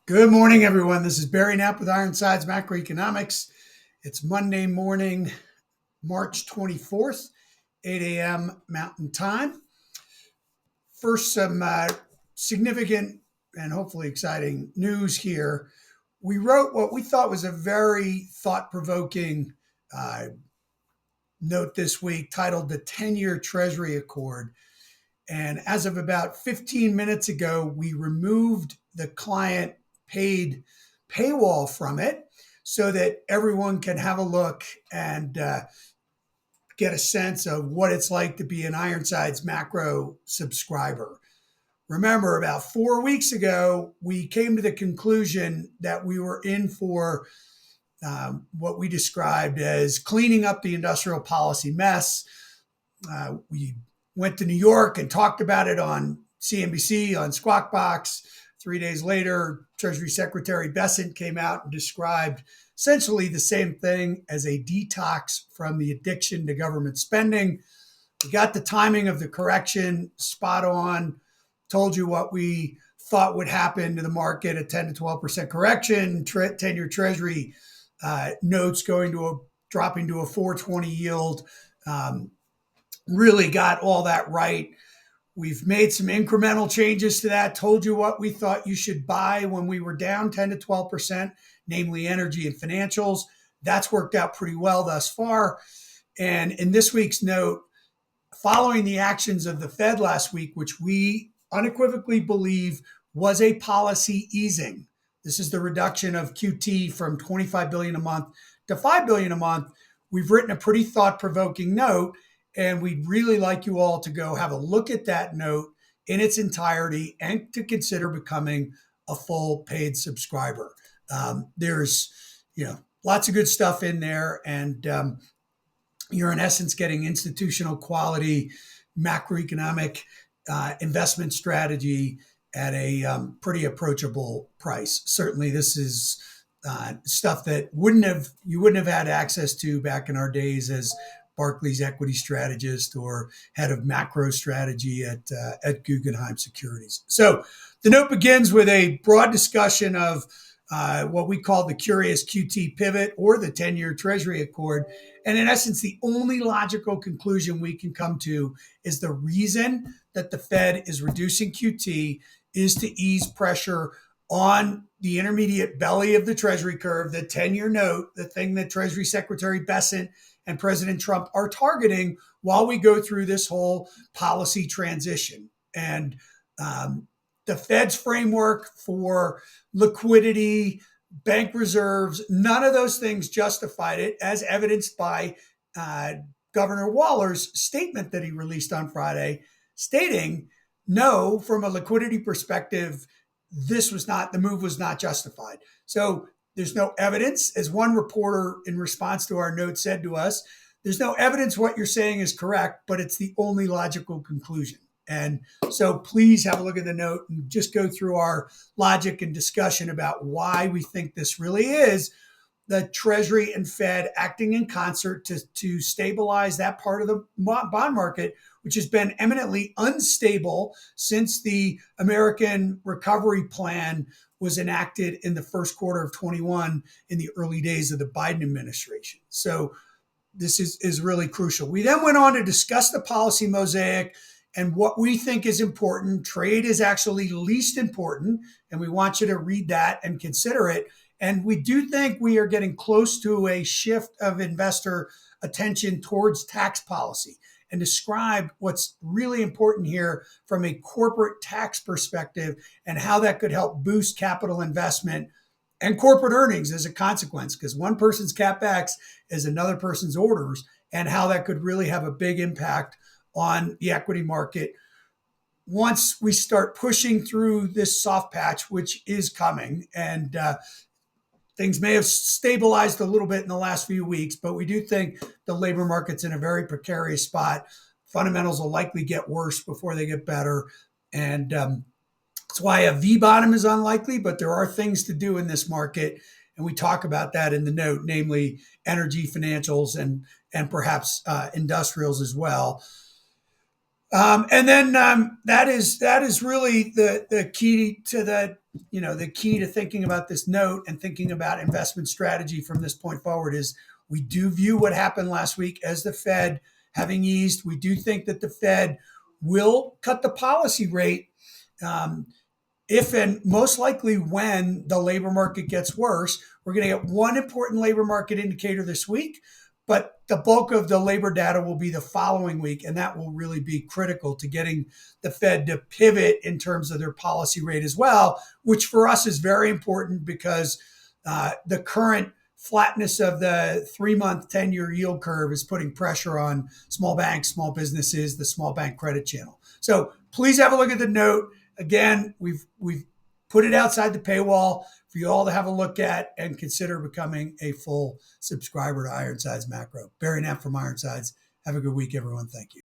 Good morning, everyone. This is Barry Knapp with Ironsides Macroeconomics. It's Monday morning, March 24th, 8 a.m. Mountain Time. First, some significant and hopefully exciting news here. We wrote what we thought was a very thought provoking note this week titled The 10-Year Treasury Accord. And as of about 15 minutes ago, we removed the client paid paywall from it so that everyone can have a look and get a sense of what it's like to be an Ironsides macro subscriber. Remember, about 4 weeks ago, we came to the conclusion that we were in for what we described as cleaning up the industrial policy mess. We went to New York and talked about it on CNBC, on Squawk Box. 3 days later, Treasury Secretary Bessent came out and described essentially the same thing as a detox from the addiction to government spending. We got the timing of the correction spot on, told you what we thought would happen to the market, a 10 to 12% correction, 10-year Treasury notes dropping to a 420 yield. Really got all that right. We've made some incremental changes to that, told you what we thought you should buy when we were down 10 to 12%, namely energy and financials. That's worked out pretty well thus far. And in this week's note, following the actions of the Fed last week, which we unequivocally believe was a policy easing. This is the reduction of QT from $25 billion a month to $5 billion a month. We've written a pretty thought-provoking note, and we'd really like you all to go have a look at that note in its entirety and to consider becoming a full paid subscriber. There's, lots of good stuff in there, and you're in essence getting institutional quality macroeconomic investment strategy at a pretty approachable price. Certainly, this is stuff that you wouldn't have had access to back in our days as Barclays equity strategist or head of macro strategy at Guggenheim Securities. So the note begins with a broad discussion of what we call the curious QT pivot or the 10-year Treasury Accord. And in essence, the only logical conclusion we can come to is the reason that the Fed is reducing QT is to ease pressure on the intermediate belly of the Treasury curve, the 10-year note, the thing that Treasury Secretary Bessent and President Trump are targeting while we go through this whole policy transition. And the Fed's framework for liquidity, bank reserves, none of those things justified it, as evidenced by Governor Waller's statement that he released on Friday, stating, no, from a liquidity perspective, the move was not justified. So there's no evidence, as one reporter in response to our note said to us, there's no evidence what you're saying is correct, but it's the only logical conclusion. And so please have a look at the note and just go through our logic and discussion about why we think this really is the Treasury and Fed acting in concert to stabilize that part of the bond market, which has been eminently unstable since the American Recovery Plan was enacted in the first quarter of 21 in the early days of the Biden administration. So this is really crucial. We then went on to discuss the policy mosaic and what we think is important. Trade is actually least important, and we want you to read that and consider it. And we do think we are getting close to a shift of investor attention towards tax policy, and describe what's really important here from a corporate tax perspective and how that could help boost capital investment and corporate earnings as a consequence, because one person's CapEx is another person's orders, and how that could really have a big impact on the equity market once we start pushing through this soft patch, which is coming. And things may have stabilized a little bit in the last few weeks, but we do think the labor market's in a very precarious spot. Fundamentals will likely get worse before they get better. And that's why a V bottom is unlikely, but there are things to do in this market. And we talk about that in the note, namely energy, financials, and perhaps industrials as well. And then that is really the key to the key to thinking about this note and thinking about investment strategy from this point forward is we do view what happened last week as the Fed having eased. We do think that the Fed will cut the policy rate um, if and most likely when the labor market gets worse. We're going to get one important labor market indicator this week, but the bulk of the labor data will be the following week, and that will really be critical to getting the Fed to pivot in terms of their policy rate as well, which for us is very important because the current flatness of the 3-month 10-year yield curve is putting pressure on small banks, small businesses, the small bank credit channel. So please have a look at the note. Again, we've put it outside the paywall for you all to have a look at and consider becoming a full subscriber to Ironsides Macro. Barry Knapp from Ironsides. Have a good week, everyone. Thank you.